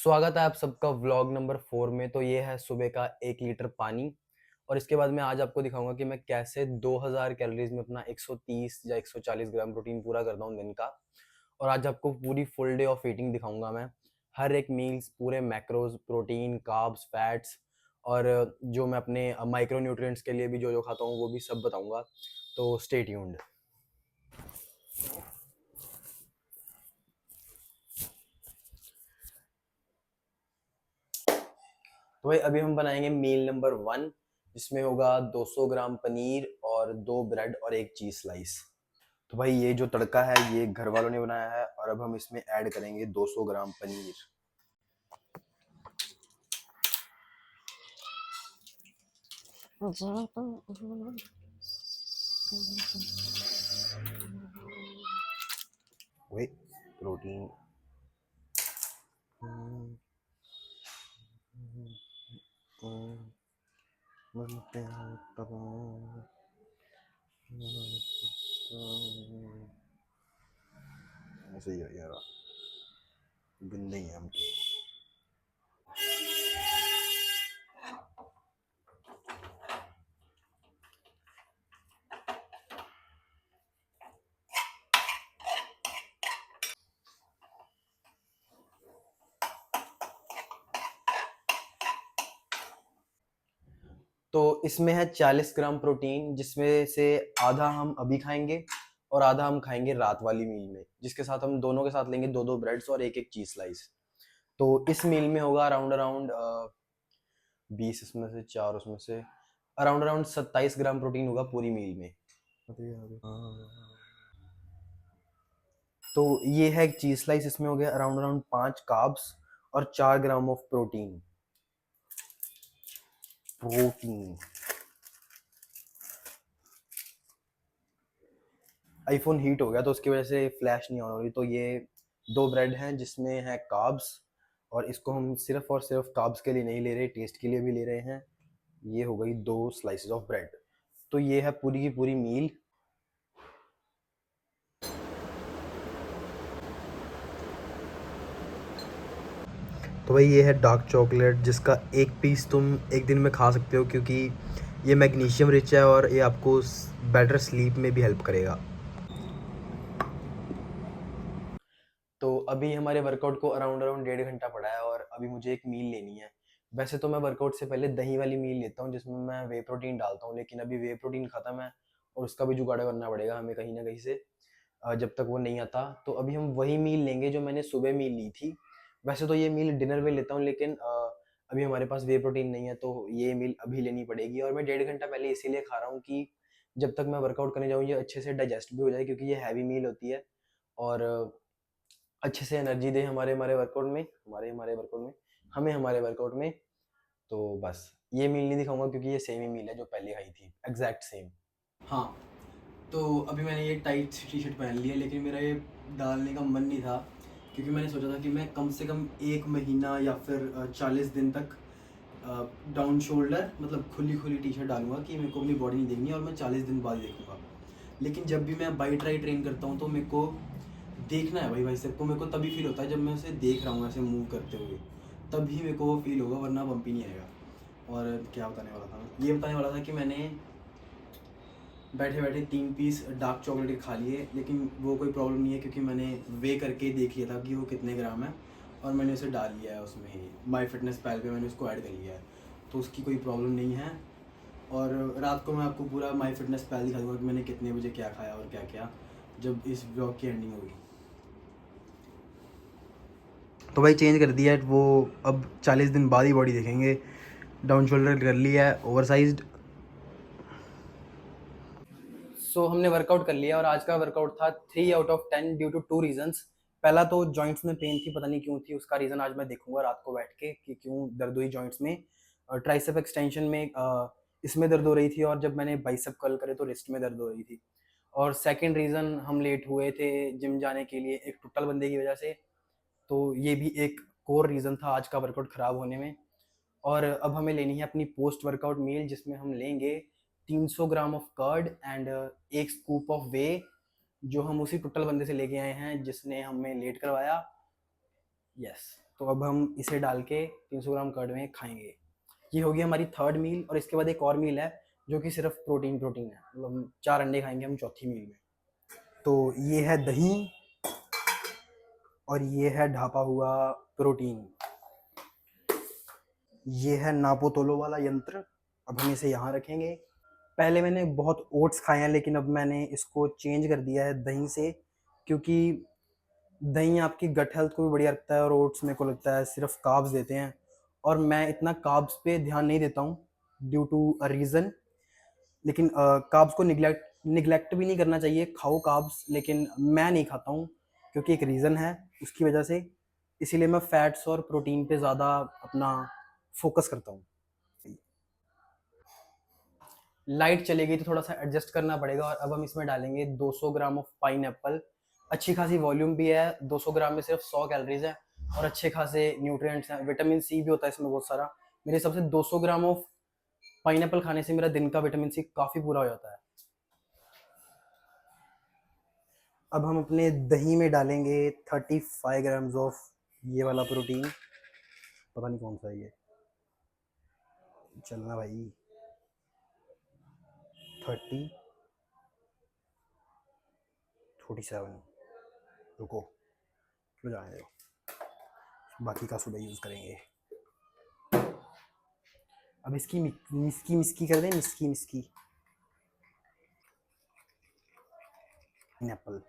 स्वागत है आप सबका व्लॉग नंबर 4 में। तो ये है सुबह का 1 लीटर पानी और इसके बाद मैं आज आपको दिखाऊंगा कि मैं कैसे 2000 कैलोरीज में अपना 130 या 140 ग्राम प्रोटीन पूरा करता हूँ दिन का। और आज आपको पूरी फुल डे ऑफ ईटिंग दिखाऊंगा मैं। हर एक मील्स पूरे मैक्रोज, प्रोटीन, कार्ब्स, फैट्स और जो मैं अपने माइक्रो न्यूट्रिएंट्स के लिए भी जो जो खाता हूँ वो भी सब बताऊंगा। तो स्टे ट्यून्ड। तो भाई अभी हम बनाएंगे मील नंबर 1, जिसमें होगा 200 ग्राम पनीर और 2 ब्रेड और 1 चीज स्लाइस। तो भाई ये जो तड़का है ये घर वालों ने बनाया है और अब हम इसमें ऐड करेंगे 200 ग्राम पनीर। वे प्रोटीन। ऐसे ही है यार, गंदे ही हैं हम तो। तो इसमें है 40 ग्राम प्रोटीन, जिसमें से आधा हम अभी खाएंगे और आधा हम खाएंगे रात वाली मील में, जिसके साथ हम दोनों के साथ लेंगे 2-2 ब्रेड्स और 1-1 चीज स्लाइस। तो इस मील में होगा अराउंड अराउंड 20, इसमें से 4, उसमें से अराउंड अराउंड 27 ग्राम प्रोटीन होगा पूरी मील में। तो ये है एक चीज स्लाइस, इसमें हो गया अराउंड अराउंड 5 कार्ब्स और 4 gram of protein. Protein. IPhone heat हो गया तो उसकी वजह से फ्लैश नहीं ऑन हो रही। तो ये 2 ब्रेड हैं जिसमें है कार्ब्स, और इसको हम सिर्फ और सिर्फ कार्ब्स के लिए नहीं ले रहे, टेस्ट के लिए भी ले रहे हैं। ये हो गई 2 स्लाइसेस ऑफ ब्रेड। तो ये है पूरी की पूरी मील। तो भाई ये है डार्क चॉकलेट, जिसका एक पीस तुम एक दिन में खा सकते हो, क्योंकि ये मैग्नीशियम रिच है और ये आपको बेटर स्लीप में भी हेल्प करेगा। तो अभी हमारे वर्कआउट को अराउंड अराउंड 1.5 घंटा पड़ा है और अभी मुझे एक मील लेनी है। वैसे तो मैं वर्कआउट से पहले दही वाली मील लेता हूँ जिसमें मैं वे प्रोटीन डालता हूँ, लेकिन अभी वे प्रोटीन खत्म है और उसका भी जुगाड़ करना पड़ेगा हमें कहीं ना कहीं से। जब तक वो नहीं आता तो अभी हम वही मील लेंगे जो मैंने सुबह मील ली थी। वैसे तो ये मील डिनर में लेता हूँ, लेकिन अभी हमारे पास वे प्रोटीन नहीं है तो ये मील अभी लेनी पड़ेगी। और मैं 1.5 घंटा पहले इसीलिए खा रहा हूँ कि जब तक मैं वर्कआउट करने जाऊँ ये अच्छे से डाइजेस्ट भी हो जाए, क्योंकि ये हैवी मील होती है और अच्छे से एनर्जी दे हमारे हमारे वर्कआउट में, हमारे वर्कआउट में, हमें हमारे वर्कआउट में। तो बस ये मील नहीं दिखाऊंगा क्योंकि ये सेम ही मील है जो पहले खाई थी, एग्जैक्ट सेम। हाँ, तो अभी मैंने ये टाइट टी शर्ट पहन ली है, लेकिन मेरा ये डालने का मन नहीं था, क्योंकि मैंने सोचा था कि मैं कम से कम 1 महीना या फिर 40 दिन तक डाउन शोल्डर मतलब खुली खुली टी शर्ट डालूंगा कि मेरे को अपनी बॉडी नहीं देखनी और मैं 40 दिन बाद देखूंगा। लेकिन जब भी मैं बाई ट्राई ट्रेन करता हूँ तो मेरे को देखना है भाई साहब को, मेरे को तभी फील होता है जब मैं उसे देख रहा हूँ ऐसे मूव करते हुए, तभी मेरे को वो फील होगा, वरना बम्प ही नहीं आएगा। और क्या बताने वाला था, ये बताने वाला था कि मैंने बैठे बैठे 3 पीस डार्क चॉकलेट खा लिए, लेकिन वो कोई प्रॉब्लम नहीं है क्योंकि मैंने वे करके देख लिया था कि वो कितने ग्राम है और मैंने उसे डाल लिया है उसमें ही, माई फिटनेस पैल पे मैंने उसको ऐड कर लिया है, तो उसकी कोई प्रॉब्लम नहीं है। और रात को मैं आपको पूरा माई फिटनेस पैल दिखा दूँगा कि मैंने कितने बजे क्या खाया और क्या क्या, जब इस ब्लॉग की एंडिंग होगी। तो भाई चेंज कर दिया है वो, अब 40 दिन बाद ही बॉडी देखेंगे। डाउन शोल्डर कर लिया है, ओवर साइज्ड। हमने वर्कआउट कर लिया और आज का वर्कआउट था 3 out of 10 due to 2 reasons. पहला तो जॉइंट्स में पेन थी, पता नहीं क्यों थी, उसका रीज़न आज मैं देखूंगा रात को बैठ के कि क्यों दर्द हुई जॉइंट्स में। ट्राइसेप एक्सटेंशन में इसमें दर्द हो रही थी, और जब मैंने बाइसेप कर्ल करे तो रिस्ट में दर्द हो रही थी। और सेकंड रीज़न, हम लेट हुए थे जिम जाने के लिए एक टुट्टल बंदे की वजह से, तो ये भी एक कोर रीज़न था आज का वर्कआउट ख़राब होने में। और अब हमें लेनी है अपनी पोस्ट वर्कआउट मील, जिसमें हम लेंगे 300 gram of curd and 1 scoop of whey, जो हम उसी टुट्टल बंदे से लेके आए हैं जिसने हमें लेट करवाया। यस। तो अब हम इसे डाल के 300 ग्राम कर्ड में खाएंगे। ये होगी हमारी थर्ड मील, और इसके बाद एक और मील है जो कि सिर्फ प्रोटीन प्रोटीन है, मतलब 4 अंडे खाएंगे हम चौथी मील में। तो ये है दही और ये है ढापा हुआ प्रोटीन। ये है नापो तोलो वाला यंत्र। अब हम इसे यहाँ रखेंगे। पहले मैंने बहुत ओट्स खाए हैं, लेकिन अब मैंने इसको चेंज कर दिया है दही से, क्योंकि दही आपकी गट हेल्थ को भी बढ़िया रखता है और ओट्स मेरे को लगता है सिर्फ कार्ब्स देते हैं, और मैं इतना कार्ब्स पे ध्यान नहीं देता हूँ ड्यू टू अ रीज़न। लेकिन कार्ब्स को निगलेक्ट भी नहीं करना चाहिए, खाओ कार्ब्स, लेकिन मैं नहीं खाता हूँ क्योंकि एक रीज़न है उसकी वजह से। इसीलिए मैं फैट्स और प्रोटीन पे ज़्यादा अपना फोकस करता हूँ। लाइट चली गई तो थोड़ा सा एडजस्ट करना पड़ेगा। और अब हम इसमें डालेंगे 200 ग्राम ऑफ पाइन एप्पल। अच्छी खासी वॉल्यूम भी है, 200 ग्राम में सिर्फ 100 कैलोरीज है और अच्छे खासे न्यूट्रिएंट्स हैं, विटामिन सी भी होता है इसमें बहुत सारा। मेरे हिसाब से 200 ग्राम ऑफ पाइन एप्पल खाने से मेरा दिन का विटामिन सी काफ़ी पूरा हो जाता है। अब हम अपने दही में डालेंगे 35 ग्राम्स ऑफ ये वाला प्रोटीन। पता नहीं कौन सा है ये, चलना भाई। 30 47, रुको, लो जाने दो, बाकी का सुबह यूज़ करेंगे। अब इसकी मिस्की मिस्की कर दें, मिस्की मिस्की। एप्पल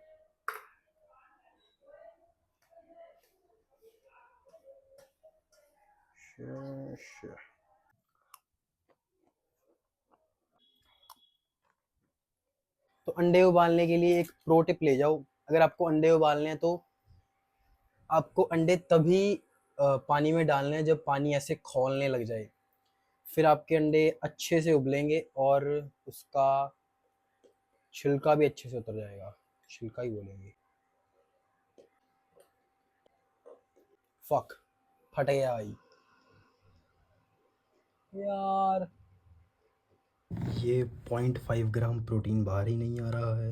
तो अंडे उबालने के लिए एक प्रो टिप ले जाओ। अगर आपको अंडे उबालने हैं तो आपको अंडे तभी पानी में डालने हैं जब पानी ऐसे खौलने लग जाए, फिर आपके अंडे अच्छे से उबलेंगे और उसका छिलका भी अच्छे से उतर जाएगा। छिलका ही बोलेंगे। फक, फट गया भाई यार। ये 0.5 ग्राम प्रोटीन बाहर ही नहीं आ रहा है।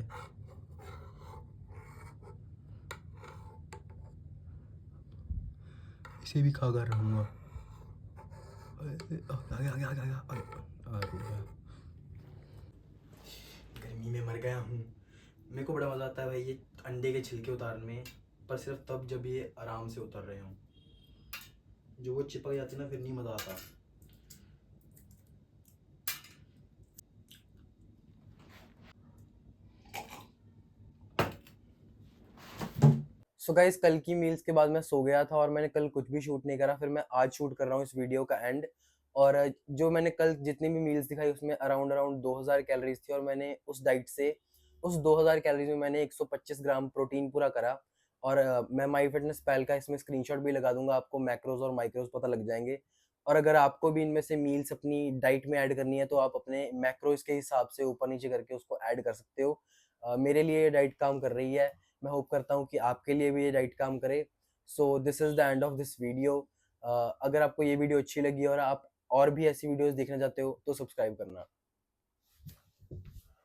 इसे भी खा कर रहूँगा। गर्मी में मर गया हूँ। मेरे को बड़ा मज़ा आता है भाई ये अंडे के छिलके उतारने में, पर सिर्फ तब जब ये आराम से उतर रहे हों। जो वो चिपक जाते ना, फिर नहीं मज़ा आता। सो गाइस, कल की मील्स के बाद मैं सो गया था और मैंने कल कुछ भी शूट नहीं करा। फिर मैं आज शूट कर रहा हूँ इस वीडियो का एंड। और जो मैंने कल जितनी भी मील्स दिखाई उसमें अराउंड अराउंड 2000 कैलोरीज थी, और मैंने उस डाइट से उस 2000 कैलोरीज में मैंने 125 ग्राम प्रोटीन पूरा करा। और मैं माई फिटनेस पैल का इसमें स्क्रीनशॉट भी लगा दूंगा, आपको मैक्रोज और माइक्रोज पता लग जाएंगे। और अगर आपको भी इनमें से मील्स अपनी डाइट में ऐड करनी है तो आप अपने मैक्रोज के हिसाब से ऊपर नीचे करके उसको ऐड कर सकते हो। मेरे लिए ये डाइट काम कर रही है। मैं होप करता हूँ कि आपके लिए भी ये डाइट काम करे। So this is the end of this video. अगर आपको ये वीडियो अच्छी लगी और आप और भी ऐसी वीडियोस देखना चाहते हो तो सब्सक्राइब करना।